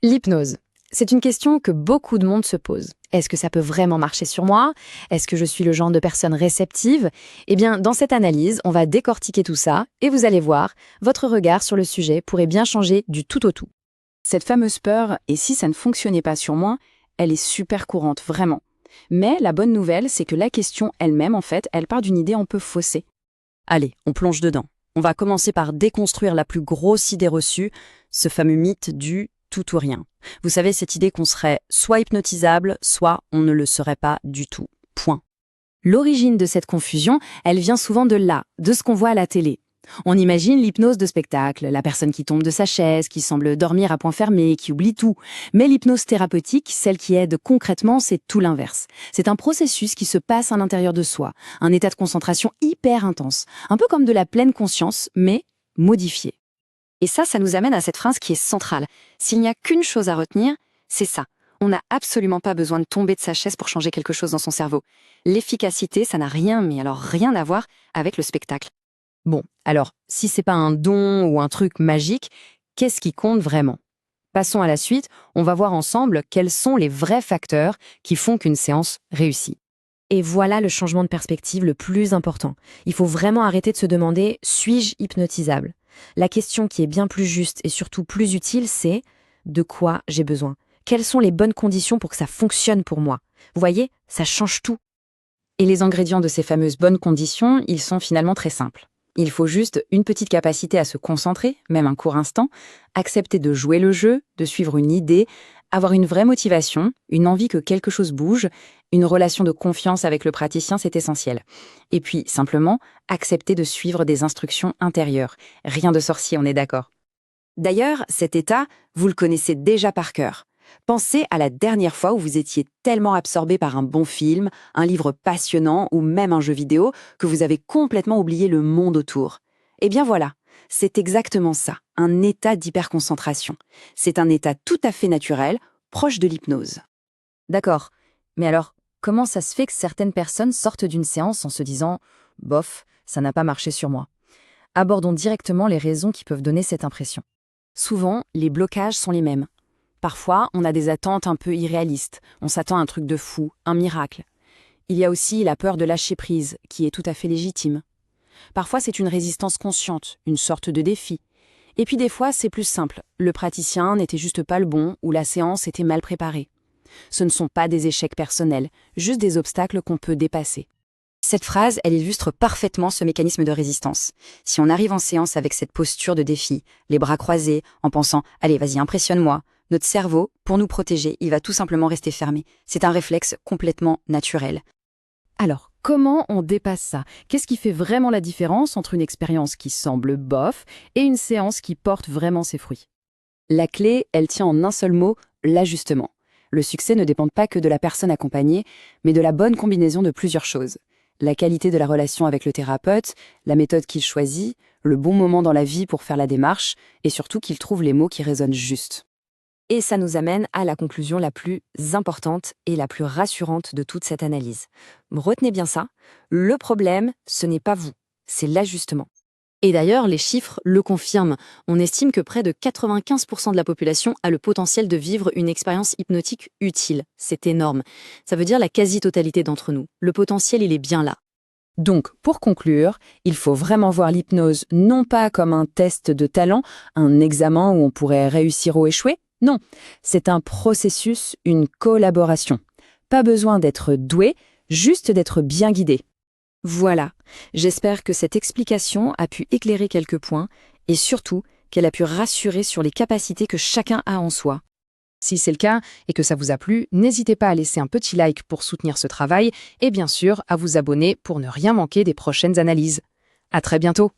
L'hypnose. C'est une question que beaucoup de monde se pose. Est-ce que ça peut vraiment marcher sur moi? Est-ce que je suis le genre de personne réceptive? Eh bien, dans cette analyse, on va décortiquer tout ça et vous allez voir, votre regard sur le sujet pourrait bien changer du tout au tout. Cette fameuse peur, et si ça ne fonctionnait pas sur moi, elle est super courante, vraiment. Mais la bonne nouvelle, c'est que la question elle-même, en fait, elle part d'une idée un peu faussée. Allez, on plonge dedans. On va commencer par déconstruire la plus grosse idée reçue, ce fameux mythe du tout ou rien. Vous savez, cette idée qu'on serait soit hypnotisable, soit on ne le serait pas du tout. Point. L'origine de cette confusion, elle vient souvent de là, de ce qu'on voit à la télé. On imagine l'hypnose de spectacle, la personne qui tombe de sa chaise, qui semble dormir à point fermé, qui oublie tout. Mais l'hypnose thérapeutique, celle qui aide concrètement, c'est tout l'inverse. C'est un processus qui se passe à l'intérieur de soi, un état de concentration hyper intense, un peu comme de la pleine conscience, mais modifié. Et ça nous amène à cette phrase qui est centrale. S'il n'y a qu'une chose à retenir, c'est ça. On n'a absolument pas besoin de tomber de sa chaise pour changer quelque chose dans son cerveau. L'efficacité, ça n'a rien, mais alors rien à voir avec le spectacle. Bon, alors, si c'est pas un don ou un truc magique, qu'est-ce qui compte vraiment? Passons à la suite, on va voir ensemble quels sont les vrais facteurs qui font qu'une séance réussit. Et voilà le changement de perspective le plus important. Il faut vraiment arrêter de se demander « suis-je hypnotisable ?» La question qui est bien plus juste et surtout plus utile, c'est « de quoi j'ai besoin ?» Quelles sont les bonnes conditions pour que ça fonctionne pour moi? Vous voyez, ça change tout. Et les ingrédients de ces fameuses bonnes conditions, ils sont finalement très simples. Il faut juste une petite capacité à se concentrer, même un court instant, accepter de jouer le jeu, de suivre une idée, avoir une vraie motivation, une envie que quelque chose bouge, une relation de confiance avec le praticien, c'est essentiel. Et puis, simplement, accepter de suivre des instructions intérieures. Rien de sorcier, on est d'accord. D'ailleurs, cet état, vous le connaissez déjà par cœur. Pensez à la dernière fois où vous étiez tellement absorbé par un bon film, un livre passionnant ou même un jeu vidéo que vous avez complètement oublié le monde autour. Eh bien voilà, c'est exactement ça, un état d'hyperconcentration. C'est un état tout à fait naturel, proche de l'hypnose. D'accord, mais alors, comment ça se fait que certaines personnes sortent d'une séance en se disant « bof, ça n'a pas marché sur moi ?» Abordons directement les raisons qui peuvent donner cette impression. Souvent, les blocages sont les mêmes. Parfois, on a des attentes un peu irréalistes. On s'attend à un truc de fou, un miracle. Il y a aussi la peur de lâcher prise, qui est tout à fait légitime. Parfois, c'est une résistance consciente, une sorte de défi. Et puis des fois, c'est plus simple. Le praticien n'était juste pas le bon ou la séance était mal préparée. Ce ne sont pas des échecs personnels, juste des obstacles qu'on peut dépasser. Cette phrase, elle illustre parfaitement ce mécanisme de résistance. Si on arrive en séance avec cette posture de défi, les bras croisés, en pensant « allez, vas-y, impressionne-moi », notre cerveau, pour nous protéger, il va tout simplement rester fermé. C'est un réflexe complètement naturel. Alors, comment on dépasse ça? Qu'est-ce qui fait vraiment la différence entre une expérience qui semble bof et une séance qui porte vraiment ses fruits? La clé, elle tient en un seul mot, l'ajustement. Le succès ne dépend pas que de la personne accompagnée, mais de la bonne combinaison de plusieurs choses. La qualité de la relation avec le thérapeute, la méthode qu'il choisit, le bon moment dans la vie pour faire la démarche, et surtout qu'il trouve les mots qui résonnent juste. Et ça nous amène à la conclusion la plus importante et la plus rassurante de toute cette analyse. Retenez bien ça, le problème, ce n'est pas vous, c'est l'ajustement. Et d'ailleurs, les chiffres le confirment. On estime que près de 95% de la population a le potentiel de vivre une expérience hypnotique utile. C'est énorme. Ça veut dire la quasi-totalité d'entre nous. Le potentiel, il est bien là. Donc, pour conclure, il faut vraiment voir l'hypnose non pas comme un test de talent, un examen où on pourrait réussir ou échouer. Non, c'est un processus, une collaboration. Pas besoin d'être doué, juste d'être bien guidé. Voilà, j'espère que cette explication a pu éclairer quelques points et surtout qu'elle a pu rassurer sur les capacités que chacun a en soi. Si c'est le cas et que ça vous a plu, n'hésitez pas à laisser un petit like pour soutenir ce travail et bien sûr à vous abonner pour ne rien manquer des prochaines analyses. À très bientôt!